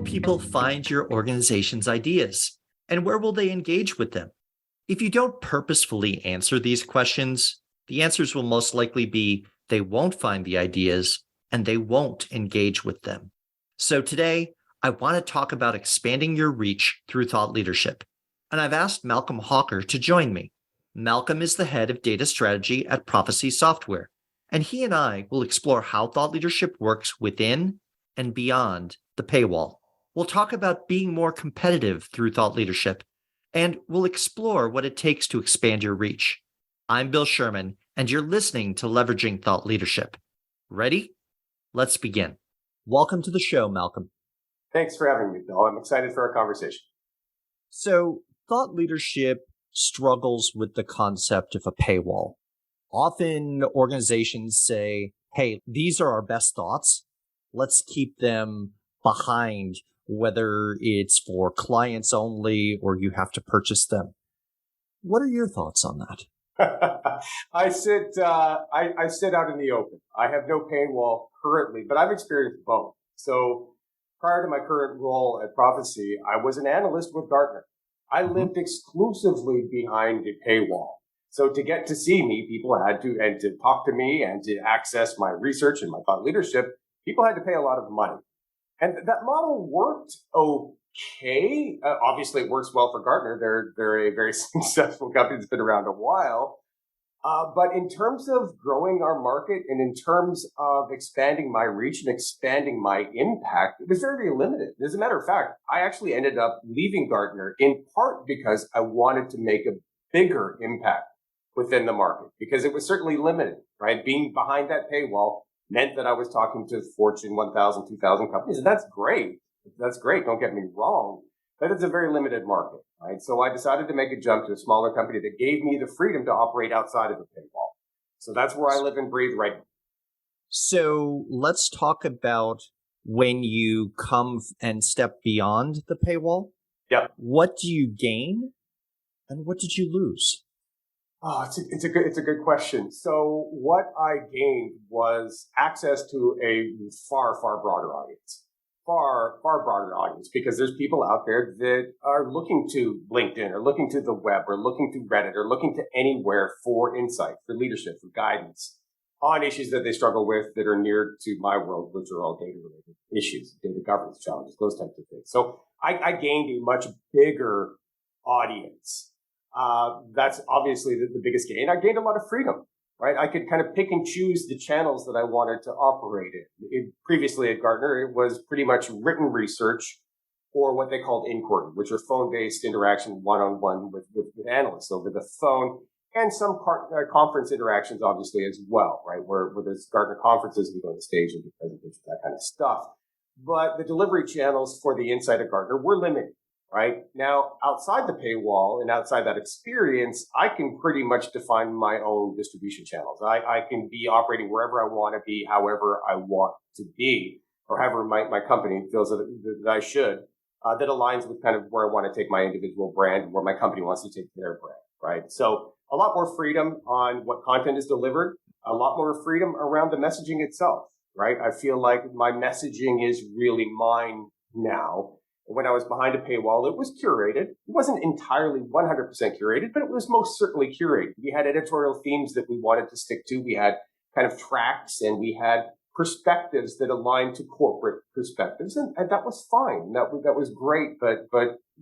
will people find your organization's ideas? And where will they engage with them? If you don't purposefully answer these questions, the answers will most likely be they won't find the ideas and they won't engage with them. So today, I want to talk about expanding your reach through thought leadership. And I've asked Malcolm Hawker to join me. Malcolm is the head of data strategy at Prophecy Software, and he and I will explore how thought leadership works within and beyond the paywall. We'll talk about being more competitive through thought leadership, and we'll explore what it takes to expand your reach. I'm Bill Sherman, and you're listening to Leveraging Thought Leadership. Ready? Let's begin. Welcome to the show, Malcolm. Thanks for having me, Bill. I'm excited for our conversation. So, thought leadership struggles with the concept of a paywall. Often organizations say, hey, these are our best thoughts. Let's keep them behind, whether it's for clients only or you have to purchase them. What are your thoughts on that? I sit out in the open. I have no paywall currently, but I've experienced both. So prior to my current role at Prophecy, I was an analyst with Gartner. I lived exclusively behind a paywall. So to get to see me, people had to, and to talk to me and to access my research and my thought leadership, people had to pay a lot of money. And that model worked okay. Obviously, it works well for Gartner. They're a very successful company that's been around a while. But in terms of growing our market and in terms of expanding my reach and expanding my impact, it was very, very limited. As a matter of fact, I actually ended up leaving Gartner in part because I wanted to make a bigger impact within the market because it was certainly limited, right? Being behind that paywall meant that I was talking to Fortune 1,000, 2,000 companies, and that's great. That's great. Don't get me wrong. But it's a very limited market, right? So I decided to make a jump to a smaller company that gave me the freedom to operate outside of the paywall. So that's where I live and breathe right now. So let's talk about when you come and step beyond the paywall. Yeah. What do you gain and what did you lose? Oh, it's a good question. So what I gained was access to a far broader audience. Far broader audience, because there's people out there that are looking to LinkedIn or looking to the web or looking to Reddit or looking to anywhere for insight, for leadership, for guidance on issues that they struggle with that are near to my world, which are all data related issues, data governance challenges, those types of things. So I gained a much bigger audience. That's obviously the biggest gain. I gained a lot of freedom. Right, I could kind of pick and choose the channels that I wanted to operate in. Previously at Gartner, it was pretty much written research or what they called inquiry, which are phone-based interaction one-on-one with analysts over the phone, and some conference interactions, obviously, as well, right, where there's Gartner conferences, we go on the stage and do presentations, that kind of stuff. But the delivery channels for the insight of Gartner were limited. Right now, outside the paywall and outside that experience, I can pretty much define my own distribution channels. I can be operating wherever I want to be, however I want to be, or however my company feels that I should, that aligns with kind of where I want to take my individual brand and where my company wants to take their brand. Right. So a lot more freedom on what content is delivered, a lot more freedom around the messaging itself. Right. I feel like my messaging is really mine now. When I was behind a paywall, it was curated. It wasn't entirely 100% curated, but it was most certainly curated. We had editorial themes that we wanted to stick to. We had kind of tracks and we had perspectives that aligned to corporate perspectives. And that was fine. That was great. But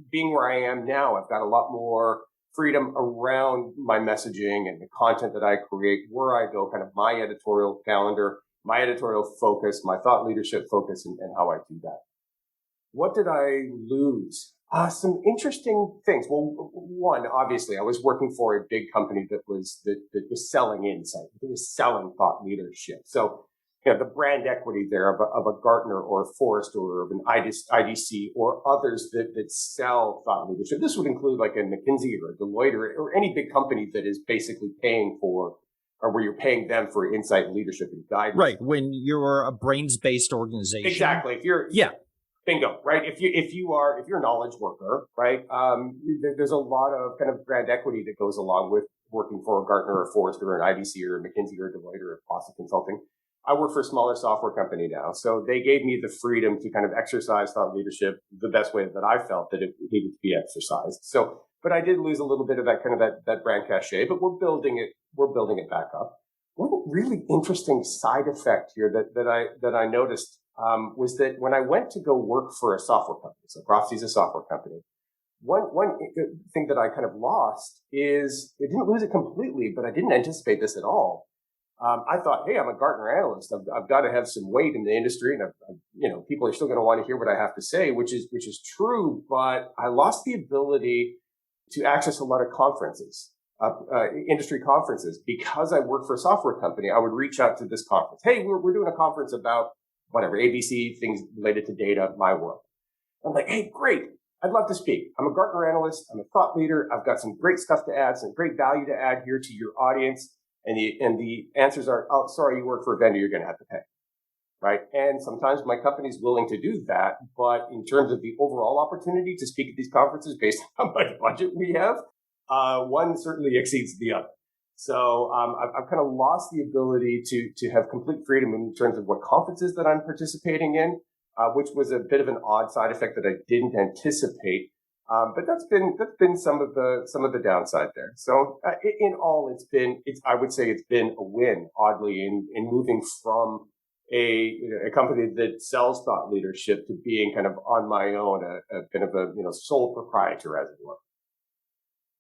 being where I am now, I've got a lot more freedom around my messaging and the content that I create, where I go, kind of my editorial calendar, my editorial focus, my thought leadership focus, and how I do that. What did I lose? Some interesting things. Well, one, obviously, I was working for a big company that was selling insight, that was selling thought leadership. So, the brand equity there of a Gartner or a Forrester or of an IDC or others that sell thought leadership. This would include like a McKinsey or a Deloitte or any big company that is basically paying for, or where you're paying them for insight, leadership, and guidance. Right. When you're a brains-based organization. Exactly. Bingo, right? If you're a knowledge worker, right? There's a lot of kind of brand equity that goes along with working for a Gartner or Forrester or an IDC or a McKinsey or a Deloitte or a Boston Consulting. I work for a smaller software company now. So they gave me the freedom to kind of exercise thought leadership the best way that I felt that it needed to be exercised. So, but I did lose a little bit of that kind of that brand cachet, but we're building it back up. One really interesting side effect here that I noticed was that when I went to go work for a software company, so Prophecy is a software company, one thing that I kind of lost is I didn't lose it completely, but I didn't anticipate this at all. I thought, hey, I'm a Gartner analyst. I've got to have some weight in the industry, and people are still going to want to hear what I have to say, which is true. But I lost the ability to access a lot of conferences, industry conferences, because I work for a software company. I would reach out to this conference. Hey, we're doing a conference about whatever ABC things related to data, my world. I'm like, hey, great. I'd love to speak. I'm a Gartner analyst. I'm a thought leader. I've got some great stuff to add, some great value to add here to your audience. And the answers are, oh, sorry, you work for a vendor, you're going to have to pay. Right. And sometimes my company's willing to do that. But in terms of the overall opportunity to speak at these conferences based on how much budget we have, one certainly exceeds the other. So I've kind of lost the ability to have complete freedom in terms of what conferences that I'm participating in, which was a bit of an odd side effect that I didn't anticipate. But that's been some of the downside there. So in all, I would say it's been a win, oddly, in moving from a company that sells thought leadership to being kind of on my own, a kind of a sole proprietor, as it were.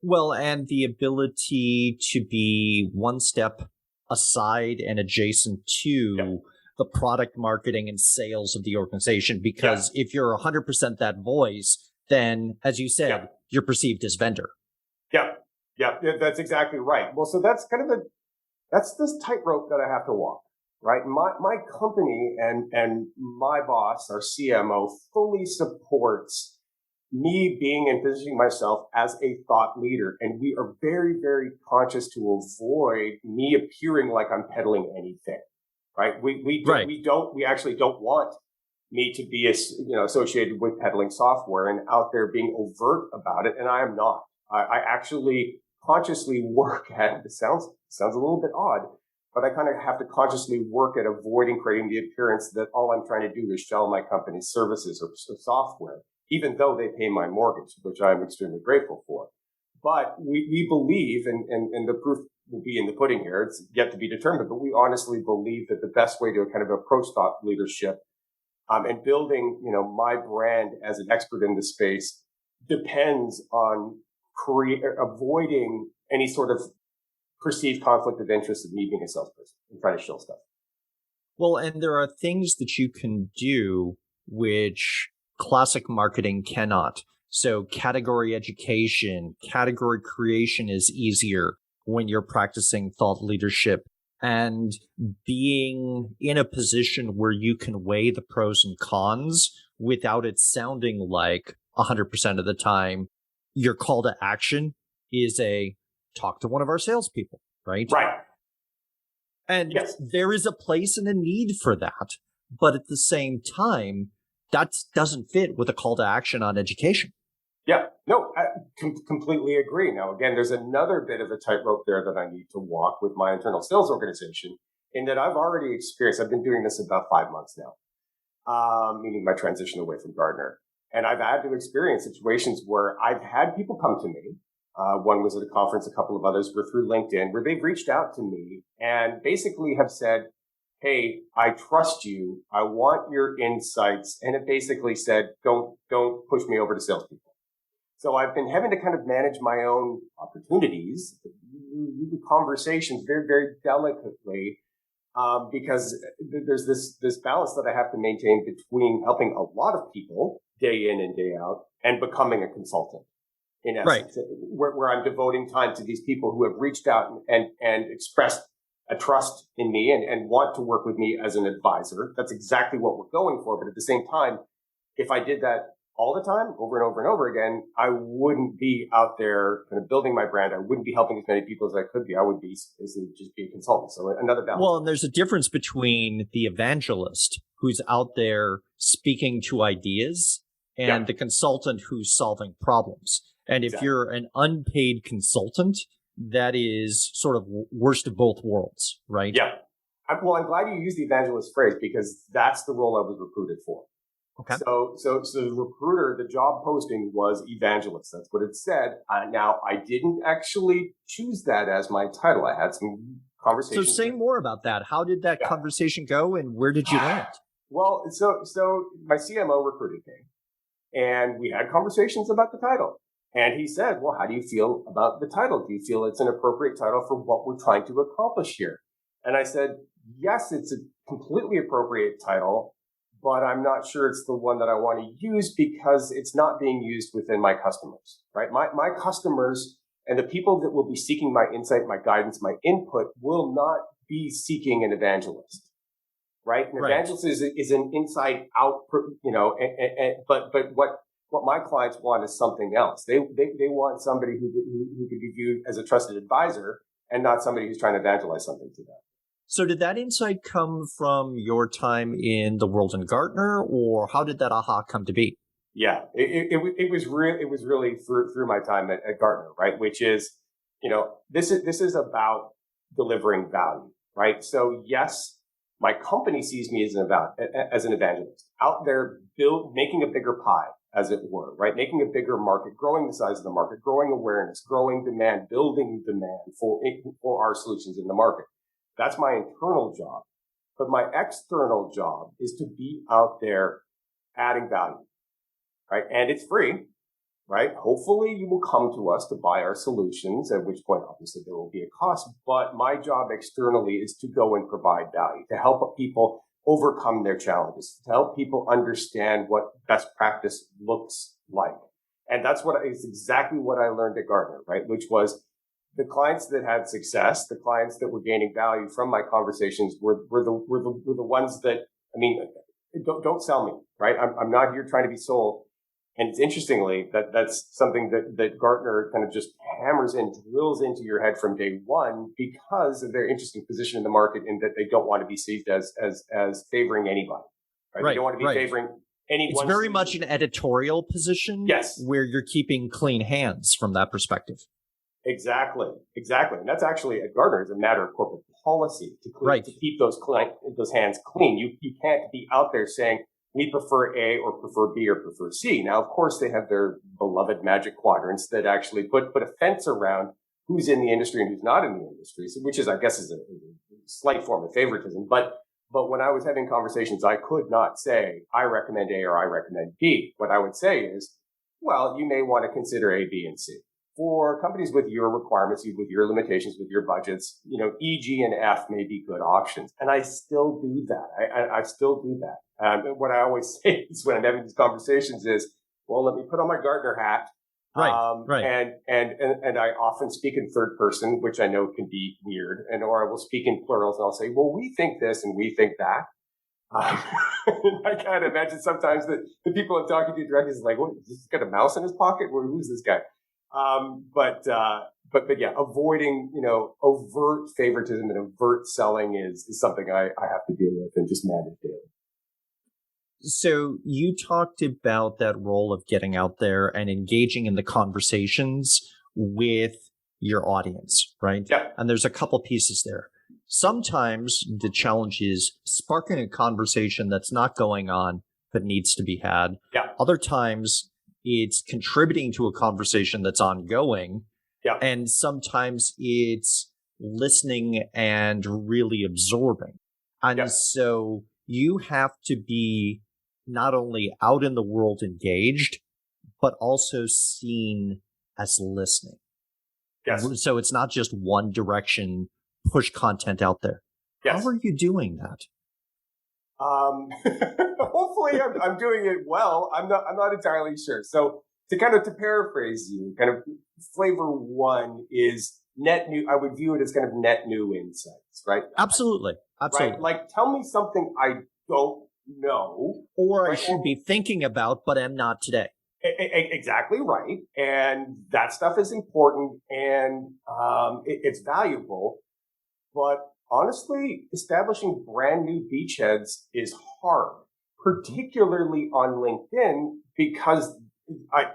Well, and the ability to be one step aside and adjacent to the product marketing and sales of the organization, because if you're 100% that voice, then, as you said, you're perceived as vendor. Yeah, that's exactly right. Well, so that's kind of that's this tightrope that I have to walk, right? My company and my boss, our CMO, fully supports me being and positioning myself as a thought leader. And we are very, very conscious to avoid me appearing like I'm peddling anything, right? We actually don't want me to be associated with peddling software and out there being overt about it. And I am not. I actually consciously work at, it sounds a little bit odd, but I kind of have to consciously work at avoiding creating the appearance that all I'm trying to do is sell my company's services or software, even though they pay my mortgage, which I'm extremely grateful for. But we believe, and the proof will be in the pudding here, it's yet to be determined, but we honestly believe that the best way to kind of approach thought leadership and building, my brand as an expert in the space depends on avoiding any sort of perceived conflict of interest of me being a salesperson and trying to shill stuff. Well, and there are things that you can do which classic marketing cannot. So category education, category creation is easier when you're practicing thought leadership. And being in a position where you can weigh the pros and cons without it sounding like 100% of the time your call to action is a talk to one of our salespeople, right? Right. And there is a place and a need for that. But at the same time, that doesn't fit with a call to action on education. Yeah, no, I completely agree. Now, again, there's another bit of a tightrope there that I need to walk with my internal sales organization in that I've already experienced, I've been doing this about 5 months now, meaning my transition away from Gartner. And I've had to experience situations where I've had people come to me. One was at a conference, a couple of others were through LinkedIn, where they've reached out to me and basically have said, hey, I trust you. I want your insights. And it basically said, don't push me over to salespeople. So I've been having to kind of manage my own opportunities, conversations very, very delicately, because there's this balance that I have to maintain between helping a lot of people day in and day out and becoming a consultant, in essence, where I'm devoting time to these people who have reached out and expressed a trust in me and want to work with me as an advisor. That's exactly what we're going for. But at the same time, if I did that all the time, over and over and over again, I wouldn't be out there kind of building my brand. I wouldn't be helping as many people as I could be. I would be basically just be a consultant. So another balance. Well, and there's a difference between the evangelist who's out there speaking to ideas and the consultant who's solving problems. And if you're an unpaid consultant, that is sort of worst of both worlds, right? Yeah. I'm glad you used the evangelist phrase because that's the role I was recruited for. Okay. So the recruiter, the job posting was evangelist. That's what it said. Now, I didn't actually choose that as my title. I had some So conversations. say more about that. How did that conversation go and where did you land? Well, so my CMO recruited me and we had conversations about the title. And he said, well, how do you feel about the title? Do you feel it's an appropriate title for what we're trying to accomplish here? And I said, yes, it's a completely appropriate title, but I'm not sure it's the one that I want to use because it's not being used within my customers, right? My customers and the people that will be seeking my insight, my guidance, my input will not be seeking an evangelist, right? An evangelist is an inside out, but what my clients want is something else. They want somebody who could be viewed as a trusted advisor and not somebody who's trying to evangelize something to them. So did that insight come from your time in the world in Gartner, or how did that aha come to be? Yeah, it was really through my time at Gartner, right? Which is, this is about delivering value, right? So yes, my company sees me as an evangelist out there, making a bigger pie, as it were, right? Making a bigger market, growing the size of the market, growing awareness, growing demand, building demand for our solutions in the market. That's my internal job. But my external job is to be out there adding value, right? And it's free, right? Hopefully you will come to us to buy our solutions, at which point obviously there will be a cost. But my job externally is to go and provide value, to help people overcome their challenges, to help people understand what best practice looks like. And is exactly what I learned at Gartner, right? Which was the clients that had success, the clients that were gaining value from my conversations were the ones that, don't sell me, right? I'm not here trying to be sold. And it's interestingly that's something that Gartner kind of just hammers in, drills into your head from day one because of their interesting position in the market in that they don't want to be seen as favoring anybody. Right? They don't want to be favoring anyone. It's very much an editorial position. Yes. Where you're keeping clean hands from that perspective. Exactly. And that's actually at Gartner is a matter of corporate policy to keep those hands clean. You can't be out there saying, we prefer A or prefer B or prefer C. Now, of course, they have their beloved magic quadrants that actually put a fence around who's in the industry and who's not in the industry, which is, I guess, is a slight form of favoritism. But when I was having conversations, I could not say, I recommend A or I recommend B. What I would say is, well, you may want to consider A, B, and C. For companies with your requirements, with your limitations, with your budgets, E, G, and F may be good options. And I still do that. I still do that. What I always say is when I'm having these conversations is, well, let me put on my Gartner hat. Right. And I often speak in third person, which I know can be weird, or I will speak in plurals and I'll say, well, we think this and we think that. I kind of imagine sometimes that the people I'm talking to directly is like, what, is this got a mouse in his pocket? Who's this guy? But yeah, avoiding, overt favoritism and overt selling is something I have to deal with and just manage daily. So you talked about that role of getting out there and engaging in the conversations with your audience, right? Yeah. And there's a couple pieces there. Sometimes the challenge is sparking a conversation that's not going on, but needs to be had. Yeah. Other times it's contributing to a conversation that's ongoing. Yeah. And sometimes it's listening and really absorbing. And so you have to be not only out in the world engaged, but also seen as listening. Yes. So it's not just one direction, push content out there. Yes. How are you doing that? Hopefully I'm doing it well. I'm not entirely sure. So to paraphrase you, kind of flavor one is net new. I would view it as kind of net new insights, right? Absolutely. Right? Like tell me something I don't know. Or I should be thinking about, but am not today. Exactly right. And that stuff is important and it's valuable. But honestly, establishing brand new beachheads is hard, particularly on LinkedIn, because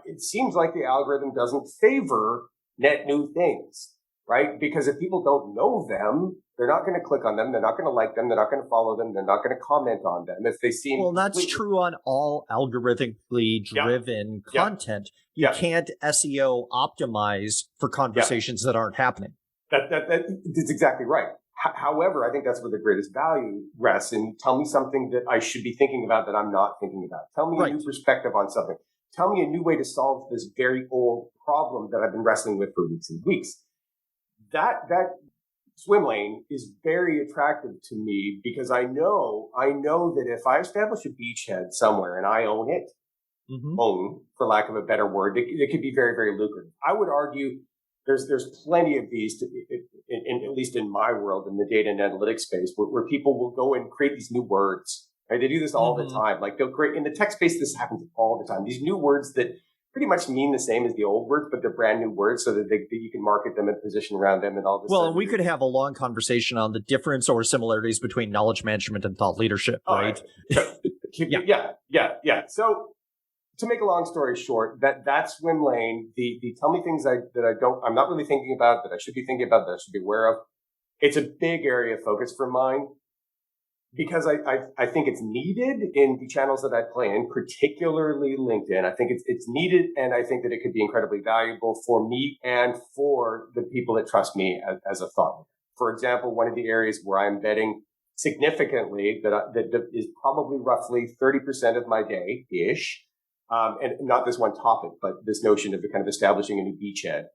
it seems like the algorithm doesn't favor net new things. right? Because if people don't know them, they're not going to click on them. They're not going to like them. They're not going to follow them. They're not going to comment on them. If they seem well, that's true on all algorithmically driven content. You can't SEO optimize for conversations that aren't happening. That's exactly right. However, I think that's where the greatest value rests in. Tell me something that I should be thinking about that I'm not thinking about. Tell me a new perspective on something. Tell me a new way to solve this very old problem that I've been wrestling with for weeks and weeks. That swim lane is very attractive to me because I know that if I establish a beachhead somewhere and I own it, own, for lack of a better word, it could be very, very lucrative. I would argue there's plenty of these, at least in my world, in the data and analytics space, where people will go and create these new words. Right? They do this all the time. Like they'll create, in the tech space, this happens all the time. These new words that pretty much mean the same as the old words, but they're brand new words so that you can market them and position around them and all this. Well, we could have a long conversation on the difference or similarities between knowledge management and thought leadership, right? Yeah. So to make a long story short, that swim lane, the tell me things I'm not really thinking about, that I should be thinking about, that I should be aware of. It's a big area of focus for mine because I think it's needed in the channels that I play in, particularly LinkedIn. I think it's needed, and I think that it could be incredibly valuable for me and for the people that trust me as a thought leader. For example, one of the areas where I'm betting significantly that is probably roughly 30% of my day-ish, and not this one topic, but this notion of kind of establishing a new beachhead,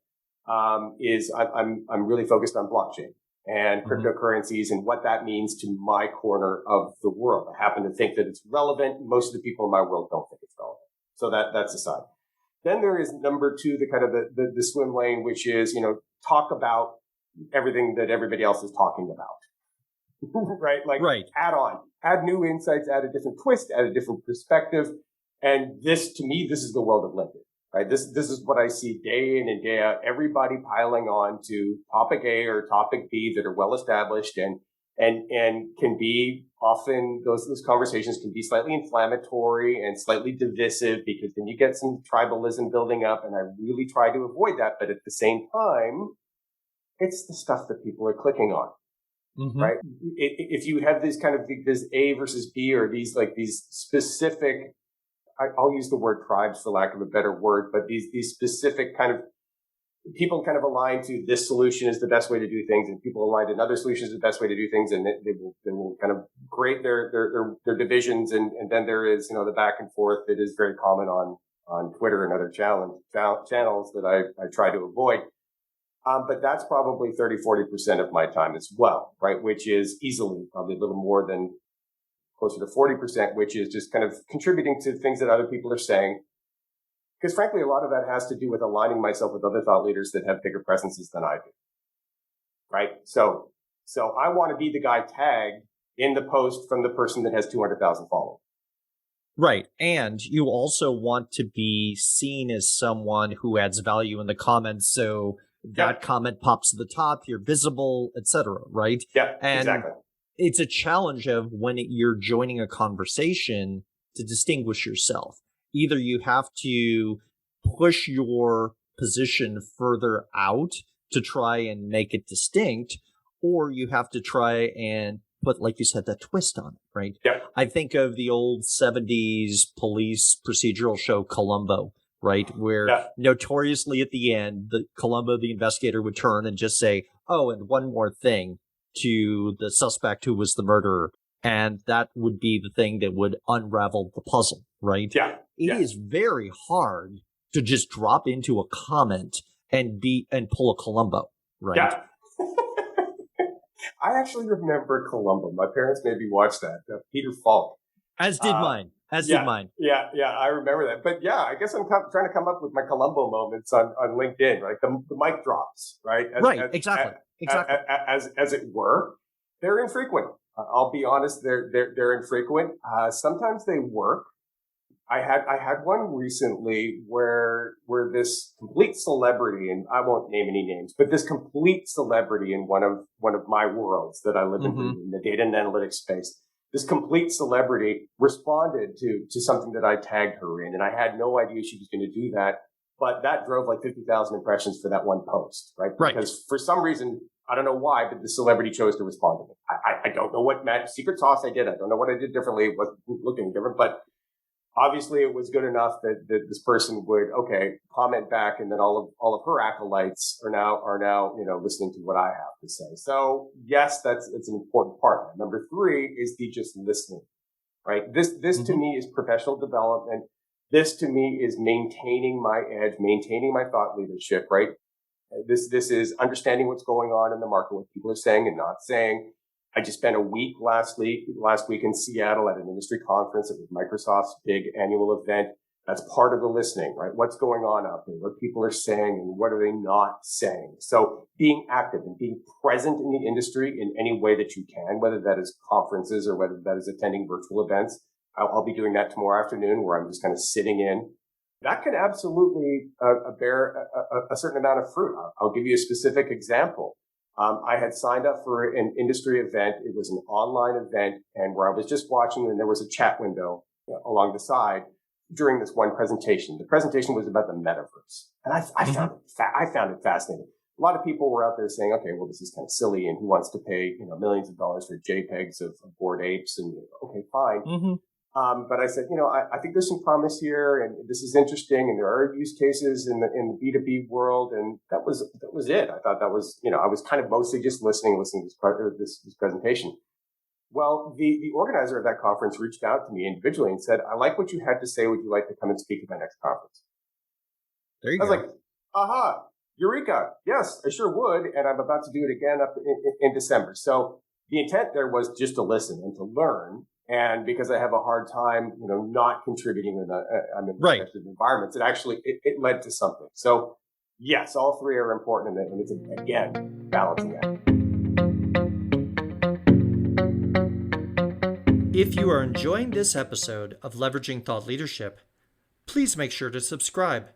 is I'm really focused on blockchain and cryptocurrencies and what that means to my corner of the world. I happen to think that it's relevant. Most of the people in my world don't think it's relevant. So that's aside. Then there is number two, the kind of the swim lane, which is, talk about everything that everybody else is talking about. Right? Like add new insights, add a different twist, add a different perspective. And to me, this is the world of LinkedIn, right? This is what I see day in and day out. Everybody piling on to topic A or topic B that are well established and can be often those conversations can be slightly inflammatory and slightly divisive because then you get some tribalism building up. And I really try to avoid that. But at the same time, it's the stuff that people are clicking on. Right? If you have this kind of this A versus B or these specific, I'll use the word tribes for lack of a better word, but these specific kind of people kind of align to this solution is the best way to do things, and people align to another solution is the best way to do things, and they will kind of create their divisions, and then there is the back and forth that is very common on Twitter and other channels that I try to avoid. But that's probably 30-40% of my time as well, right? Which is easily probably a little more than closer to 40%, which is just kind of contributing to things that other people are saying. Because frankly, a lot of that has to do with aligning myself with other thought leaders that have bigger presences than I do. Right? So I want to be the guy tagged in the post from the person that has 200,000 followers. Right. And you also want to be seen as someone who adds value in the comments. So that comment pops to the top, you're visible, etc. Right? Yeah, and exactly. It's a challenge of when you're joining a conversation to distinguish yourself. Either you have to push your position further out to try and make it distinct, or you have to try and put, like you said, that twist on it, right? Yeah. I think of the old 70s police procedural show Columbo, right? Where notoriously at the end, Columbo, the investigator, would turn and just say, oh, and one more thing, to the suspect who was the murderer. And that would be the thing that would unravel the puzzle, right? Yeah. It is very hard to just drop into a comment and pull a Columbo, right? Yeah. I actually remember Columbo. My parents made me watch that. Peter Falk. As did mine. Did mine. Yeah, I remember that. But yeah, I guess I'm trying to come up with my Columbo moments on LinkedIn, right? The mic drops, right? Exactly. As it were. They're infrequent. I'll be honest, they're infrequent. Sometimes they work. I had one recently where this complete celebrity, and I won't name any names, but this complete celebrity in one of my worlds that I live in the data and analytics space, this complete celebrity responded to something that I tagged her in, and I had no idea she was going to do that. but that drove like 50,000 impressions for that one post, right? Right. Because for some reason, I don't know why, but the celebrity chose to respond to it. I don't know what secret sauce I did. I don't know what I did differently. It wasn't looking different, but obviously it was good enough that this person would, comment back, and then all of her acolytes are now, listening to what I have to say. So yes, it's an important part. Number 3 is the just listening, right? This to me is professional development. This to me is maintaining my edge, maintaining my thought leadership, right? This is understanding what's going on in the market, what people are saying and not saying. I just spent a week last week in Seattle at an industry conference. It was Microsoft's big annual event. That's part of the listening, right? What's going on out there? What people are saying and what are they not saying? So being active and being present in the industry in any way that you can, whether that is conferences or whether that is attending virtual events. I'll be doing that tomorrow afternoon, where I'm just kind of sitting in. That can absolutely bear a certain amount of fruit. I'll give you a specific example. I had signed up for an industry event. It was an online event, and where I was just watching, and there was a chat window along the side during this one presentation. The presentation was about the metaverse, and I found it fascinating. A lot of people were out there saying, "Okay, well, this is kind of silly, and who wants to pay millions of dollars for JPEGs of Bored Apes?" And okay, fine. But I said, I think there's some promise here, and this is interesting, and there are use cases in the B2B world, and that was it. I thought that was, I was kind of mostly just listening to this presentation. Well, the organizer of that conference reached out to me individually and said, "I like what you had to say. Would you like to come and speak at my next conference?" There you go. I was like, aha, eureka. Yes, I sure would. And I'm about to do it again up in December. So the intent there was just to listen and to learn. And because I have a hard time, not contributing when I'm in protected environments, it led to something. So yes, all 3 are important, and it's again balancing act. If you are enjoying this episode of Leveraging Thought Leadership, please make sure to subscribe.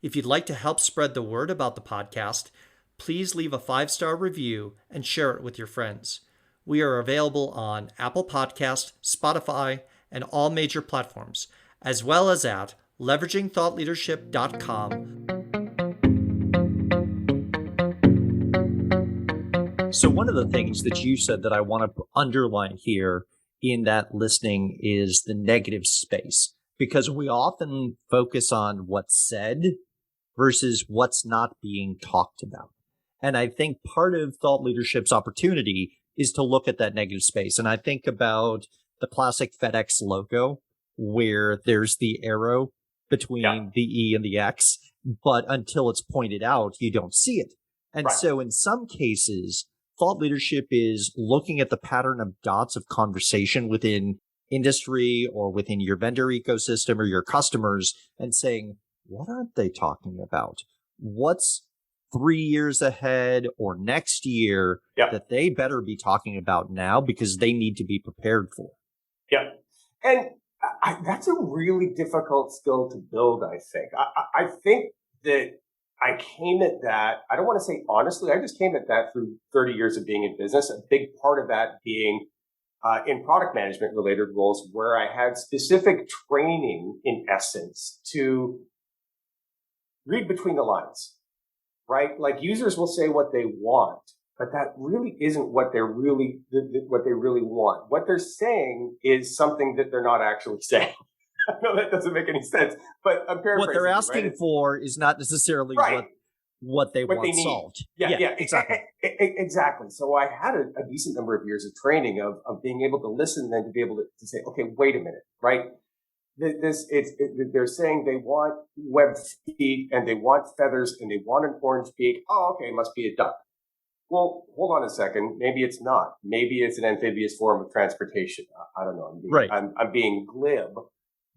If you'd like to help spread the word about the podcast, please leave a 5-star review and share it with your friends. We are available on Apple Podcast, Spotify, and all major platforms, as well as at leveragingthoughtleadership.com. So one of the things that you said that I want to underline here in that listening is the negative space, because we often focus on what's said versus what's not being talked about. And I think part of thought leadership's opportunity is to look at that negative space. And I think about the classic FedEx logo, where there's the arrow between the E and the X, but until it's pointed out, you don't see it. And so in some cases, thought leadership is looking at the pattern of dots of conversation within industry or within your vendor ecosystem or your customers and saying, what aren't they talking about? What's 3 years ahead or next year that they better be talking about now, because they need to be prepared for? Yeah. And that's a really difficult skill to build, I think. I think that I came at that, I don't want to say honestly, I just came at that through 30 years of being in business. A big part of that being in product management related roles, where I had specific training, in essence, to read between the lines. Right? Like, users will say what they want, but that really isn't what they really want. What they're saying is something that they're not actually saying. I know that doesn't make any sense, but I'm paraphrasing. What they're asking for is not necessarily what they want solved. Yeah, exactly. Exactly. So I had a decent number of years of training of being able to listen and then to be able to say, okay, wait a minute, right? They're saying they want webbed feet and they want feathers and they want an orange beak. Oh, okay, must be a duck. Well, hold on a second. Maybe it's not. Maybe it's an amphibious form of transportation. I don't know. I'm being glib,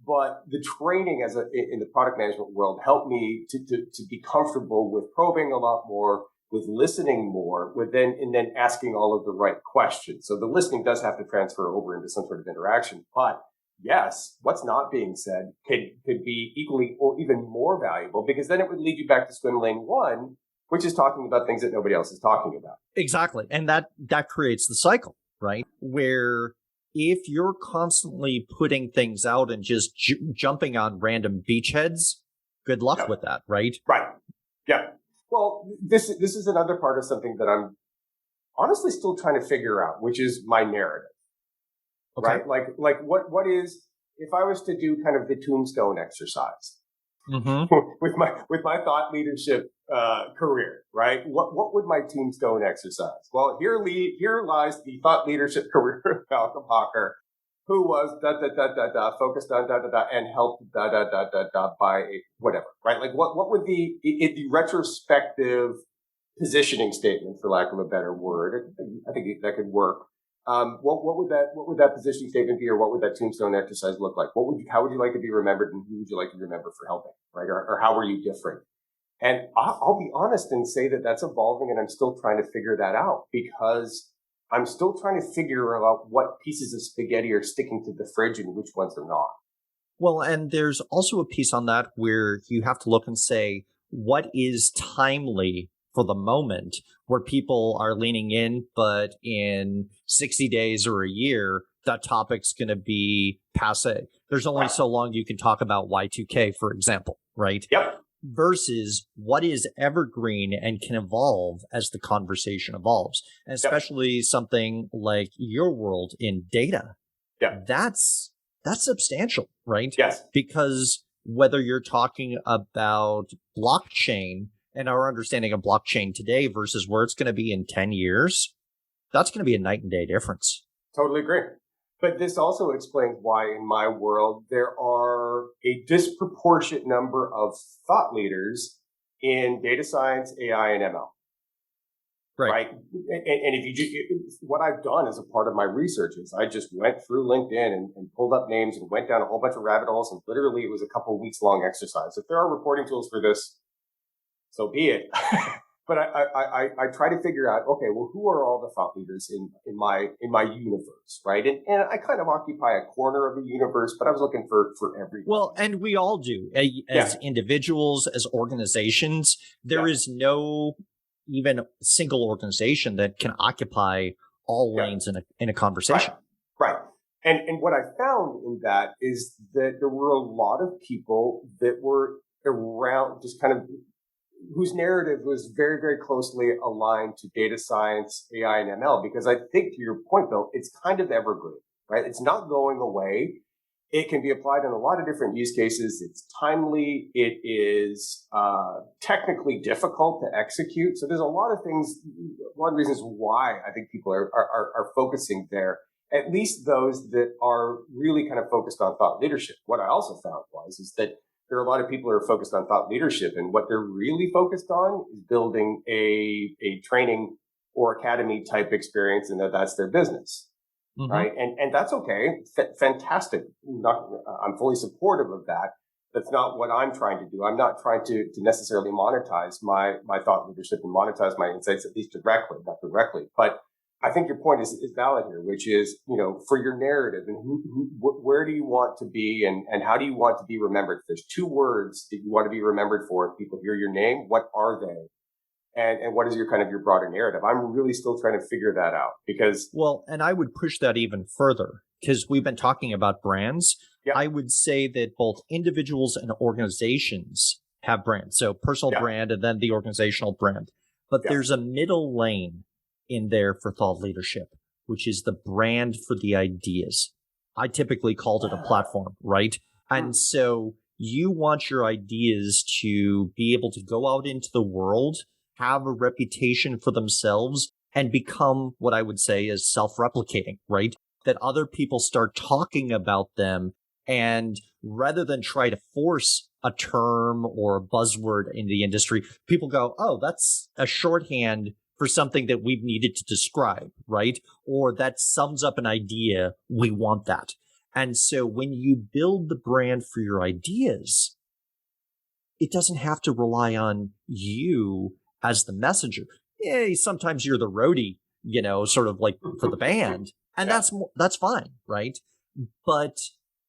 but the training in the product management world helped me to be comfortable with probing a lot more, with listening more, and then asking all of the right questions. So the listening does have to transfer over into some sort of interaction, but yes, what's not being said could be equally or even more valuable, because then it would lead you back to swim lane 1, which is talking about things that nobody else is talking about. Exactly. And that creates the cycle, right? Where if you're constantly putting things out and just jumping on random beachheads, good luck Yeah. with that, right? Right. Yeah. Well, this is another part of something that I'm honestly still trying to figure out, which is my narrative. Okay. Right? Like what is, if I was to do kind of the tombstone exercise Mm-hmm. with my thought leadership career, right? What would my tombstone exercise? Well, here lies the thought leadership career of Malcolm Hawker, who was focused on and helped by whatever, right? Like what would the retrospective positioning statement, for lack of a better word, I think that could work. What would that positioning statement be, or what would that tombstone exercise look like? How would you like to be remembered, and who would you like to be remembered for helping, right? Or how are you different? And I'll be honest and say that that's evolving, and I'm still trying to figure that out, because I'm still trying to figure out what pieces of spaghetti are sticking to the fridge and which ones are not. Well, and there's also a piece on that where you have to look and say, what is timely for the moment, where people are leaning in, but in 60 days or a year, that topic's going to be passe. There's only Right. so long you can talk about Y2K, for example, right? Yep. Versus what is evergreen and can evolve as the conversation evolves. And especially something like your world in data. Yeah. That's substantial, right? Yes. Because whether you're talking about blockchain and our understanding of blockchain today versus where it's going to be in 10 years, that's going to be a night and day difference. Totally agree. But this also explains why in my world there are a disproportionate number of thought leaders in data science, AI, and ML. Right. And if what I've done as a part of my research is I just went through LinkedIn and pulled up names and went down a whole bunch of rabbit holes, and literally it was a couple of weeks long exercise. If there are reporting tools for this, so be it. But I try to figure out, okay, well, who are all the thought leaders in my universe, right? And I kind of occupy a corner of the universe, but I was looking for everyone. Well, and we all do as individuals, as organizations. There is no even single organization that can occupy all lanes in a conversation. Right. And what I found in that is that there were a lot of people that were around, just kind of, whose narrative was very, very closely aligned to data science, AI, and ML, because I think, to your point, though, it's kind of evergreen, right? It's not going away. It can be applied in a lot of different use cases. It's timely. It is technically difficult to execute. So there's a lot of things, a lot of reasons why I think people are focusing there, at least those that are really kind of focused on thought leadership. What I also found is that there are a lot of people who are focused on thought leadership, and what they're really focused on is building a training or academy type experience, and that's their business. Mm-hmm. Right. And that's okay. Fantastic. I'm fully supportive of that. That's not what I'm trying to do. I'm not trying to necessarily monetize my thought leadership and monetize my insights, at least not directly. But I think your point is valid here, which is, for your narrative and where do you want to be and how do you want to be remembered? If there's two words that you want to be remembered for, if people hear your name, what are they? And what is your broader narrative? I'm really still trying to figure that out because. Well, and I would push that even further because we've been talking about brands. Yeah. I would say that both individuals and organizations have brands. So personal brand and then the organizational brand. But there's a middle lane in there for thought leadership, which is the brand for the ideas. I typically called it a platform, right? And so you want your ideas to be able to go out into the world, have a reputation for themselves, and become what I would say is self-replicating, right? That other people start talking about them, and rather than try to force a term or a buzzword in the industry, people go, oh, that's a shorthand for something that we've needed to describe, right? Or that sums up an idea. We want that. And so when you build the brand for your ideas, it doesn't have to rely on you as the messenger. Sometimes you're the roadie, sort of like for the band, and that's fine, right? But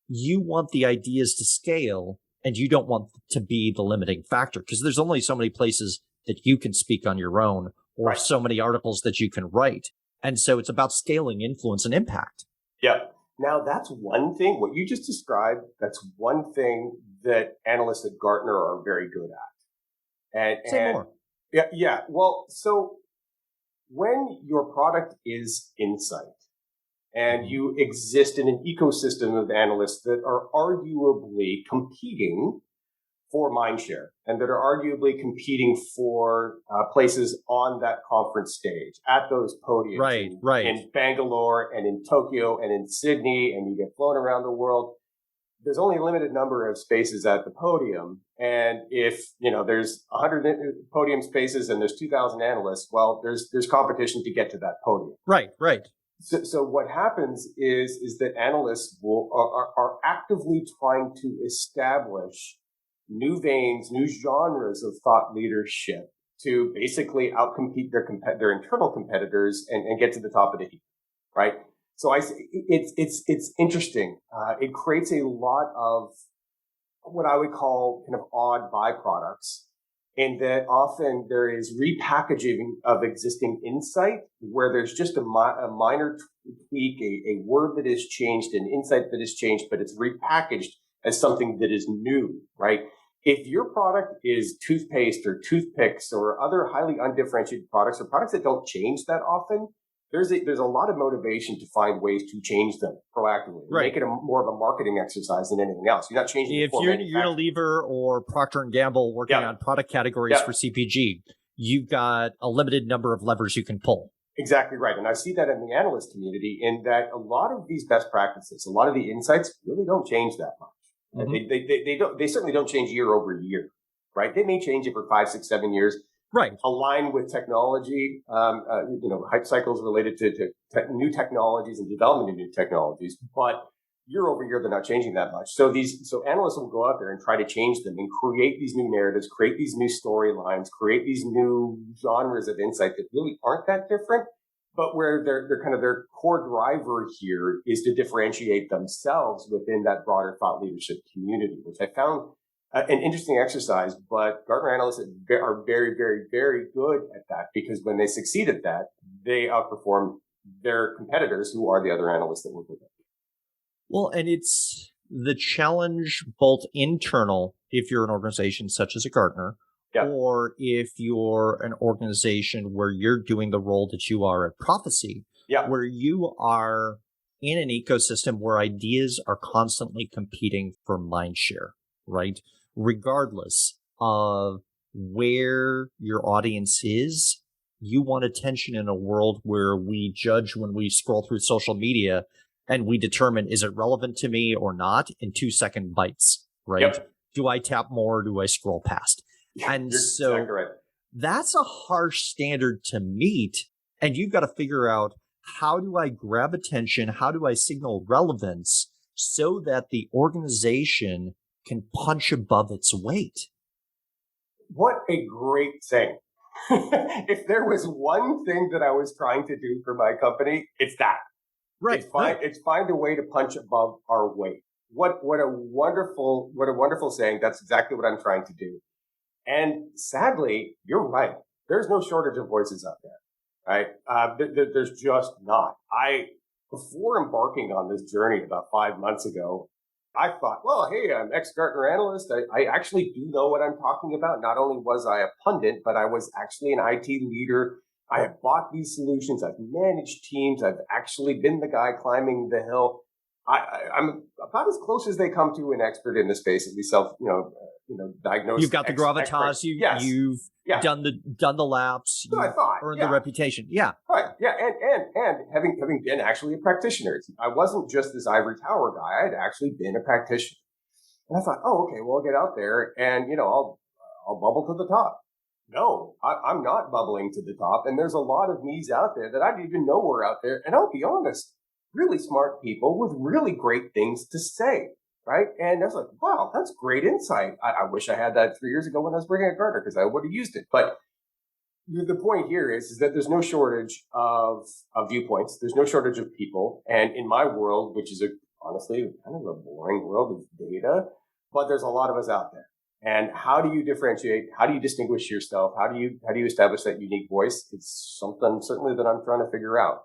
you want the ideas to scale, and you don't want to be the limiting factor because there's only so many places that you can speak on your own or so many articles that you can write. And so it's about scaling influence and impact. Yeah. Now, that's one thing. What you just described, that's one thing that analysts at Gartner are very good at. Say more. Yeah. Well, so when your product is insight and you exist in an ecosystem of analysts that are arguably competing for mindshare and that are arguably competing for places on that conference stage at those podiums in Bangalore and in Tokyo and in Sydney, and you get flown around the world. There's only a limited number of spaces at the podium. And if, there's 100 podium spaces and there's 2,000 analysts, well, there's competition to get to that podium. Right. So what happens is that analysts are actively trying to establish new veins, new genres of thought leadership to basically outcompete their internal competitors and get to the top of the heap, right? So it's interesting. It creates a lot of what I would call kind of odd byproducts, in that often there is repackaging of existing insight where there's just a minor tweak, a word that is changed, an insight that is changed, but it's repackaged as something that is new, right? If your product is toothpaste or toothpicks or other highly undifferentiated products or products that don't change that often, there's a lot of motivation to find ways to change them proactively. Right. Make it more of a marketing exercise than anything else. You're not changing. If you're Unilever or Procter and Gamble working on product categories for CPG, you've got a limited number of levers you can pull. Exactly right. And I see that in the analyst community, in that a lot of these best practices, a lot of the insights really don't change that much. Mm-hmm. They certainly don't change year over year, right? They may change every 5, 6, 7 years. Right. Align with technology, hype cycles related to new technologies and development of new technologies. But year over year, they're not changing that much. So analysts will go out there and try to change them and create these new narratives, create these new storylines, create these new genres of insight that really aren't that different, but where their core driver here is to differentiate themselves within that broader thought leadership community, which I found an interesting exercise. But Gartner analysts are very, very, very good at that, because when they succeed at that, they outperform their competitors, who are the other analysts that work with them. Well, and it's the challenge both internal, if you're an organization such as a Gartner, or if you're an organization where you're doing the role that you are at Prophecy, where you are in an ecosystem where ideas are constantly competing for mindshare, right? Regardless of where your audience is, you want attention in a world where we judge when we scroll through social media and we determine, is it relevant to me or not, in 2-second bites, right? Yep. Do I tap more? Or do I scroll past? And so exactly right. That's a harsh standard to meet. And you've got to figure out, how do I grab attention? How do I signal relevance so that the organization can punch above its weight? What a great thing. If there was one thing that I was trying to do for my company, it's that. Right. It's find a way to punch above our weight. What a wonderful saying. That's exactly what I'm trying to do. And sadly, you're right. There's no shortage of voices out there, right? There's just not. Before embarking on this journey about 5 months ago, I thought, well, hey, I'm ex-Gartner analyst. I actually do know what I'm talking about. Not only was I a pundit, but I was actually an IT leader. I have bought these solutions. I've managed teams. I've actually been the guy climbing the hill. I'm about as close as they come to an expert in the space, at least diagnosed. You've got the gravitas. You've done the laps. So I thought, earned the reputation. Yeah. Right. Yeah. And having been actually a practitioner, I wasn't just this ivory tower guy. I had actually been a practitioner. And I thought, oh, okay, well, I'll get out there and, I'll bubble to the top. No, I'm not bubbling to the top. And there's a lot of me's out there that I didn't even know were out there. And I'll be honest, really smart people with really great things to say, right? And I was like, wow, that's great insight. I wish I had that 3 years ago when I was working at Gartner, because I would have used it. But the point here is that there's no shortage of viewpoints. There's no shortage of people. And in my world, which is honestly kind of a boring world of data, but there's a lot of us out there. And how do you differentiate? How do you distinguish yourself? How do you establish that unique voice? It's something certainly that I'm trying to figure out.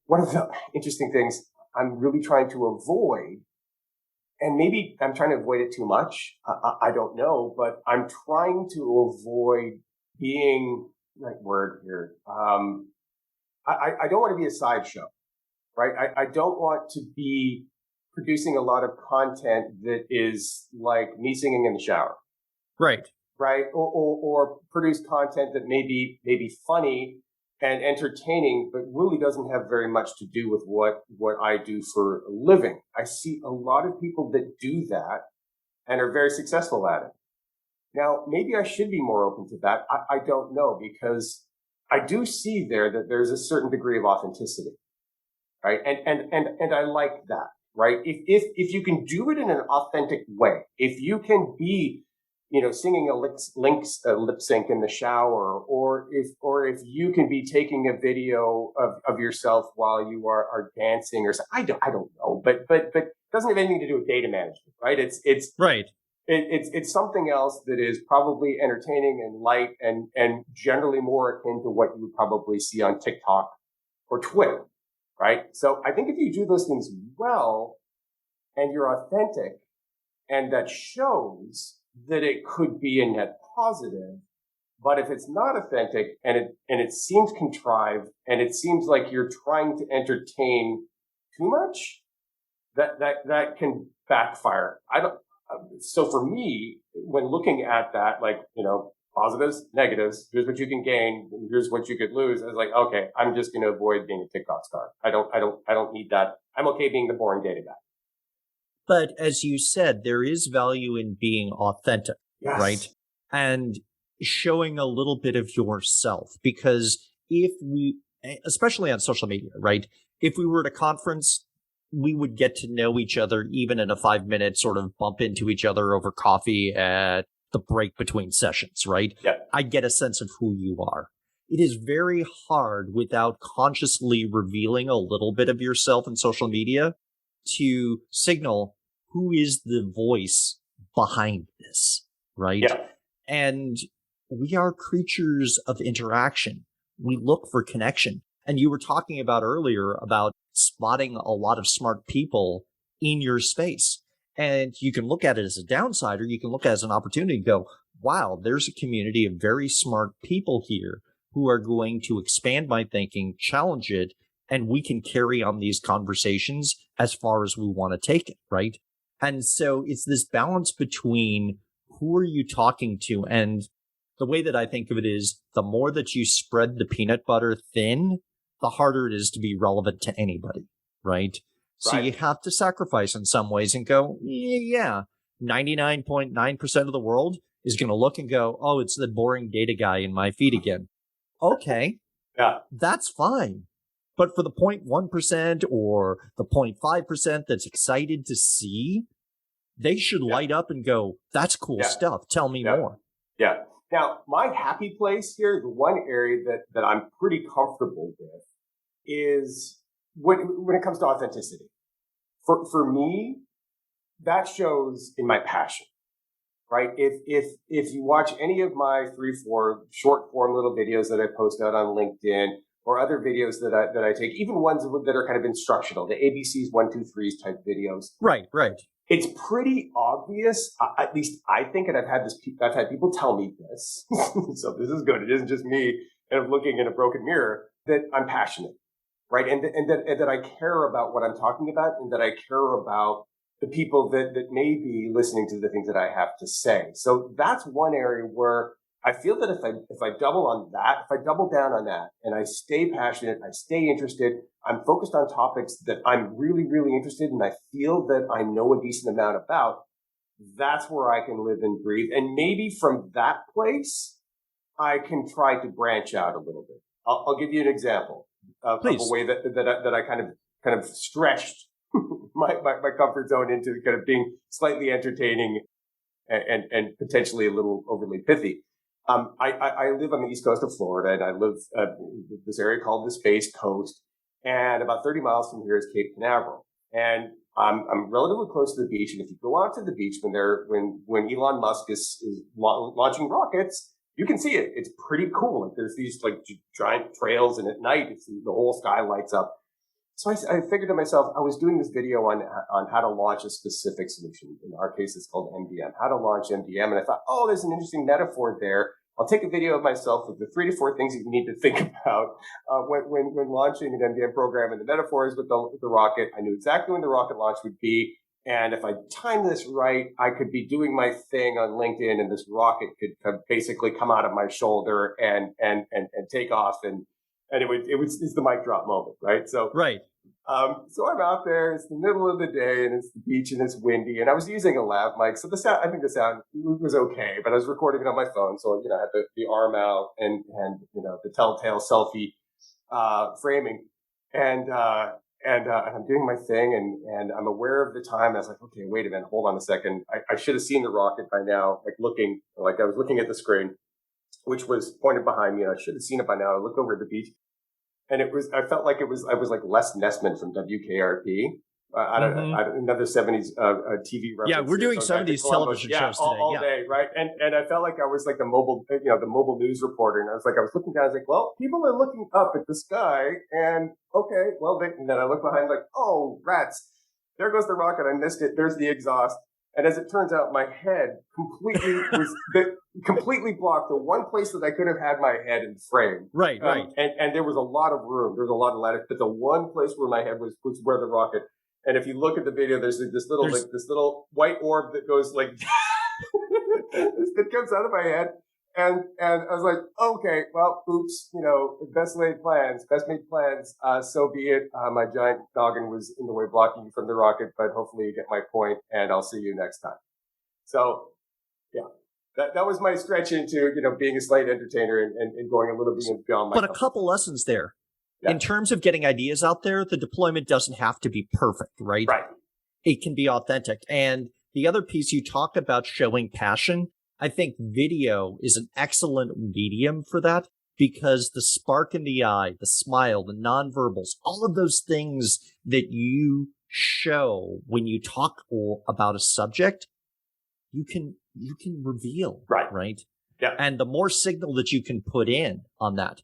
One of the interesting things, I'm really trying to avoid, and maybe I'm trying to avoid it too much. I don't know, but I'm trying to avoid being, right word here. I don't want to be a sideshow, right? I don't want to be producing a lot of content that is like me singing in the shower, Right. right? Or produce content that may be funny and entertaining, but really doesn't have very much to do with what I do for a living. I see a lot of people that do that and are very successful at it. Now, maybe I should be more open to that. I don't know, because I do see there that there's a certain degree of authenticity, right? And I like that, right? If you can do it in an authentic way, if you can be, singing a lip sync in the shower, or if you can be taking a video of yourself while you are dancing or something. I don't know, but it doesn't have anything to do with data management, right? Right. It's something else that is probably entertaining and light and generally more akin to what you would probably see on TikTok or Twitter, right? So I think if you do those things well and you're authentic, and that shows that it could be a net positive. But if it's not authentic and it seems contrived and it seems like you're trying to entertain too much, that can backfire. So for me, when looking at that, like, positives, negatives, here's what you can gain, here's what you could lose. I was like, okay, I'm just going to avoid being a TikTok star. I don't need that. I'm okay being the boring data guy. But as you said, there is value in being authentic, Yes. right? And showing a little bit of yourself, because if we, especially on social media, right? If we were at a conference, we would get to know each other even in a 5-minute sort of bump into each other over coffee at the break between sessions, right? Yeah. I get a sense of who you are. It is very hard without consciously revealing a little bit of yourself in social media to signal who is the voice behind this, right? Yeah. And we are creatures of interaction. We look for connection. And you were talking about earlier about spotting a lot of smart people in your space. And you can look at it as a downside, or you can look at it as an opportunity to go, wow, there's a community of very smart people here who are going to expand my thinking, challenge it, and we can carry on these conversations as far as we want to take it, right? And so it's this balance between who are you talking to? And the way that I think of it is the more that you spread the peanut butter thin, the harder it is to be relevant to anybody, right? So Right. you have to sacrifice in some ways and go, yeah, 99.9% of the world is going to look and go, oh, it's the boring data guy in my feed again. Okay. Yeah. That's fine. But for the 0.1% or the 0.5% that's excited to see, they should light up and go, that's cool stuff. Tell me more. Yeah. Now, my happy place here, the one area that I'm pretty comfortable with is when it comes to authenticity. For me, that shows in my passion, right? If you watch any of my 3-4 short form little videos that I post out on LinkedIn, or other videos that I take, even ones that are kind of instructional, the ABCs 1, 2, 3s type videos. Right. It's pretty obvious, at least I think, and I've had people tell me this, so this is good. It isn't just me kind of looking in a broken mirror, that I'm passionate, right? And that I care about what I'm talking about, and that I care about the people that may be listening to the things that I have to say. So that's one area where I feel that if I double on that, if I double down on that, and I stay passionate, I stay interested, I'm focused on topics that I'm really, really interested in, I feel that I know a decent amount about, that's where I can live and breathe. And maybe from that place, I can try to branch out a little bit. I'll give you an example of a way that I kind of stretched my comfort zone into kind of being slightly entertaining and potentially a little overly pithy. I live on the east coast of Florida, and I live in this area called the Space Coast, and about 30 miles from here is Cape Canaveral. And I'm relatively close to the beach, and if you go out to the beach when Elon Musk is launching rockets, you can see it. It's pretty cool. Like, there's these like giant trails, and at night the whole sky lights up. I figured to myself, I was doing this video on how to launch a specific solution. In our case, it's called MDM, how to launch MDM. And I thought, oh, there's an interesting metaphor there. I'll take a video of myself with the 3 to 4 things you need to think about when launching an MDM program. And the metaphor is with the rocket. I knew exactly when the rocket launch would be. And if I timed this right, I could be doing my thing on LinkedIn, and this rocket could basically come out of my shoulder and take off. And it's the mic drop moment, right? So, right. So I'm out there. It's the middle of the day, and it's the beach, and it's windy. And I was using a lav mic, so I think the sound was okay. But I was recording it on my phone, so I had the arm out and the telltale selfie framing, and I'm doing my thing, and I'm aware of the time. I was like, okay, wait a minute, hold on a second. I should have seen the rocket by now, like I was looking at the screen, which was pointed behind me, and I should have seen it by now. I look over at the beach. And I felt like I was like Les Nessman from WKRP. Another 70s TV reference. Yeah, we're doing some of these television shows today. All day, right? And I felt like I was like the mobile news reporter. And I was looking down, I was like, well, people are looking up at the sky. And okay, well, and then I look behind like, oh, rats. There goes the rocket. I missed it. There's the exhaust. And as it turns out, my head completely blocked the one place that I could have had my head in frame. Right. And there was a lot of room. There was a lot of latitude. But the one place where my head was where the rocket. And if you look at the video, there's this little white orb that goes like that comes out of my head. And I was like, okay, well, oops, best made plans. So be it. My giant noggin was in the way blocking you from the rocket, but hopefully you get my point, and I'll see you next time. So, yeah, that was my stretch into, being a slight entertainer and going a little bit beyond my But a couple lessons there. Yeah. In terms of getting ideas out there, the deployment doesn't have to be perfect, right? Right. It can be authentic. And the other piece, you talk about showing passion. I think video is an excellent medium for that, because the spark in the eye, the smile, the nonverbals, all of those things that you show when you talk about a subject, you can reveal, right? Yeah. And the more signal that you can put in on that,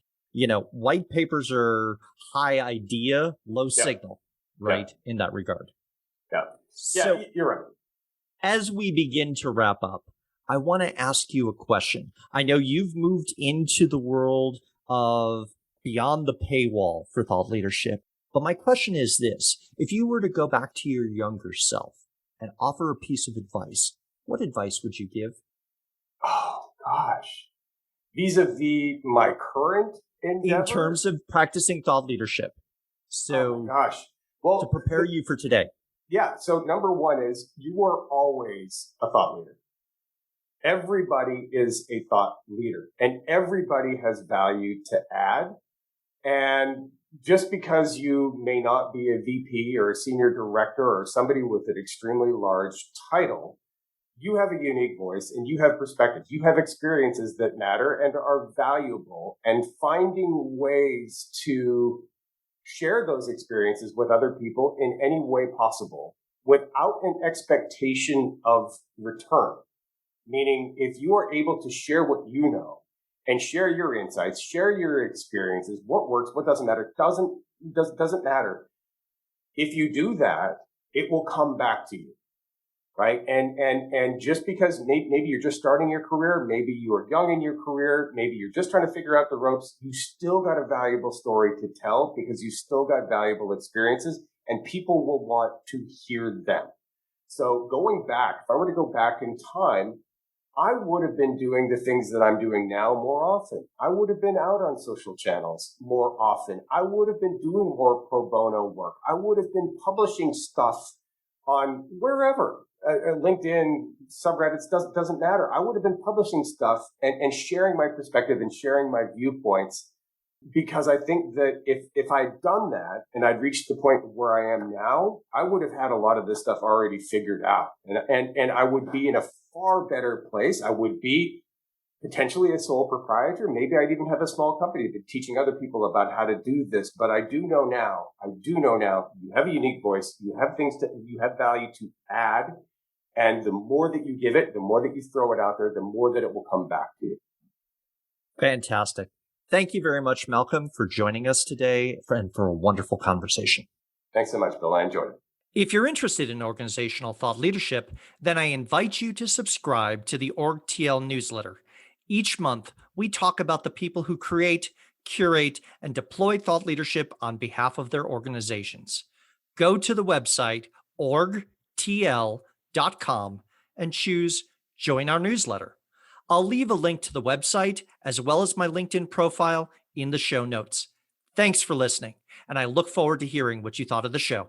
white papers are high idea, low signal, right? Yeah. In that regard. Yeah. So, you're right. As we begin to wrap up, I want to ask you a question. I know you've moved into the world of beyond the paywall for thought leadership, but my question is this. If you were to go back to your younger self and offer a piece of advice, what advice would you give? Oh, gosh. Vis-a-vis my current endeavor? In terms of practicing thought leadership. So, oh my gosh. Well, to prepare you for today. Yeah. So number one is you are always a thought leader. Everybody is a thought leader, and everybody has value to add. And just because you may not be a VP or a senior director or somebody with an extremely large title, you have a unique voice and you have perspectives. You have experiences that matter and are valuable, and finding ways to share those experiences with other people in any way possible without an expectation of return. Meaning, if you are able to share what you know and share your insights, share your experiences, what works, what doesn't matter, doesn't matter. If you do that, it will come back to you, right? And just because maybe you're just starting your career, maybe you are young in your career, maybe you're just trying to figure out the ropes, you still got a valuable story to tell because you still got valuable experiences, and people will want to hear them. So going back, if I were to go back in time, I would have been doing the things that I'm doing now more often. I would have been out on social channels more often. I would have been doing more pro bono work. I would have been publishing stuff on wherever, LinkedIn, subreddits, doesn't matter. I would have been publishing stuff and sharing my perspective and sharing my viewpoints, because I think that if I'd done that and I'd reached the point where I am now, I would have had a lot of this stuff already figured out. And I would be in a far better place. I would be potentially a sole proprietor. Maybe I'd even have a small company teaching other people about how to do this. But I do know now, you have a unique voice. You have value to add. And the more that you give it, the more that you throw it out there, the more that it will come back to you. Fantastic. Thank you very much, Malcolm, for joining us today and for a wonderful conversation. Thanks so much, Bill. I enjoyed it. If you're interested in organizational thought leadership, then I invite you to subscribe to the OrgTL newsletter. Each month, we talk about the people who create, curate, and deploy thought leadership on behalf of their organizations. Go to the website orgtl.com and choose Join Our Newsletter. I'll leave a link to the website as well as my LinkedIn profile in the show notes. Thanks for listening, and I look forward to hearing what you thought of the show.